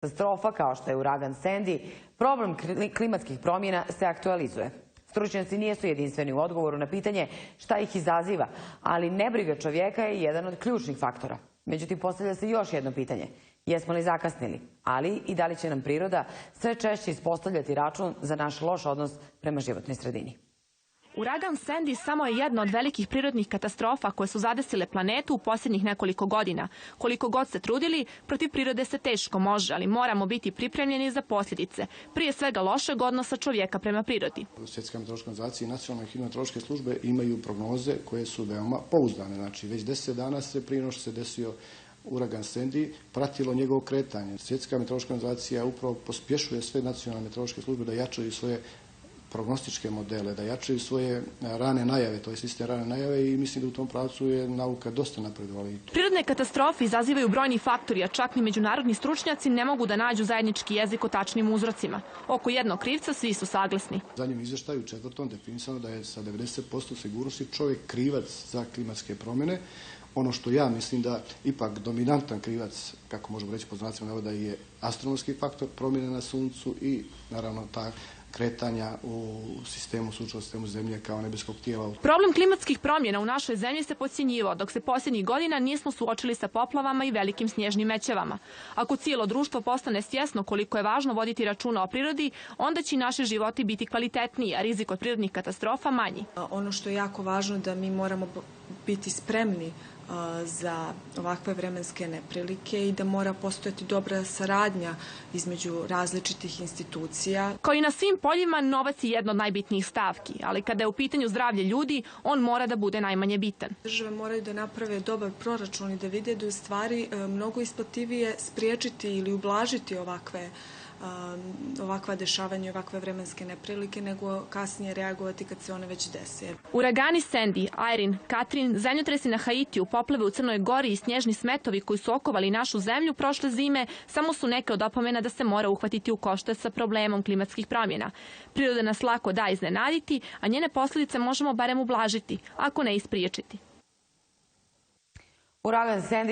Katastrofa kao što je uragan Sandy, problem klimatskih promjena se aktualizuje. Stručnjaci nisu jedinstveni u odgovoru na pitanje šta ih izaziva, ali nebriga čovjeka je jedan od ključnih faktora. Međutim, postavlja se još jedno pitanje. Jesmo li zakasnili? Ali i da li će nam priroda sve češće ispostavljati račun za naš loš odnos prema životnoj sredini? Uragan Sandy samo je jedna od velikih prirodnih katastrofa koje su zadesile planetu u posljednjih nekoliko godina. Koliko god se trudili, protiv prirode se teško može, ali moramo biti pripremljeni za posljedice. Prije svega lošeg odnosa čovjeka prema prirodi. Svjetska meteorološka organizacija i nacionalne hidrometeorološke službe imaju prognoze koje su veoma pouzdane. Znači, već 10 dana se prije nego što se desio uragan Sandy pratilo njegovo kretanje. Svjetska meteorološka organizacija upravo pospješuje sve nacionalne meteorološke službe da jačaju svoje prognostičke modele, da jačaju svoje rane najave, to je sistem rane najave, i mislim da u tom pravcu je nauka dosta napredovala. Prirodne katastrofe izazivaju brojni faktori, a čak ni međunarodni stručnjaci ne mogu da nađu zajednički jezik o tačnim uzrocima. Oko jednog krivca svi su saglasni. U zadnjem izvještaju 4. definisano da je sa 90% sigurnosti čovjek krivac za klimatske promjene. Ono što ja mislim da ipak dominantan krivac, kako možemo reći po znacima navoda, je astronomski faktor promjene na Suncu i naravno ta kretanja u sistemu, sunčevom sistemu Zemlje kao nebeskog tijela. Problem klimatskih promjena u našoj zemlji se podcjenjivao, dok se posljednjih godina nismo suočili sa poplavama i velikim snježnim mećavama. Ako cijelo društvo postane svjesno koliko je važno voditi računa o prirodi, onda će i naši životi biti kvalitetniji, a rizik od prirodnih katastrofa manji. Ono što je jako važno da mi moramo biti spremni za ovakve vremenske neprilike i da mora postojati dobra saradnja između različitih institucija. Kao i na svim poljima, novac je jedna od najbitnijih stavki, ali kada je u pitanju zdravlje ljudi, on mora da bude najmanje bitan. Države moraju da naprave dobar proračun i da vide da je u stvari mnogo isplativije spriječiti ili ublažiti ovakva dešavanja i ovakve vremenske neprilike nego kasnije reagovati kad se one već dese. Uragani Sandy, Irene, Katrin, zemljotresi na Haitiju, poplave u Crnoj Gori i snježni smetovi koji su okovali našu zemlju prošle zime samo su neke od opomena da se mora uhvatiti u koštac sa problemom klimatskih promjena. Priroda nas lako da iznenaditi, a njene posljedice možemo barem ublažiti, ako ne i spriječiti. Uragan Sandy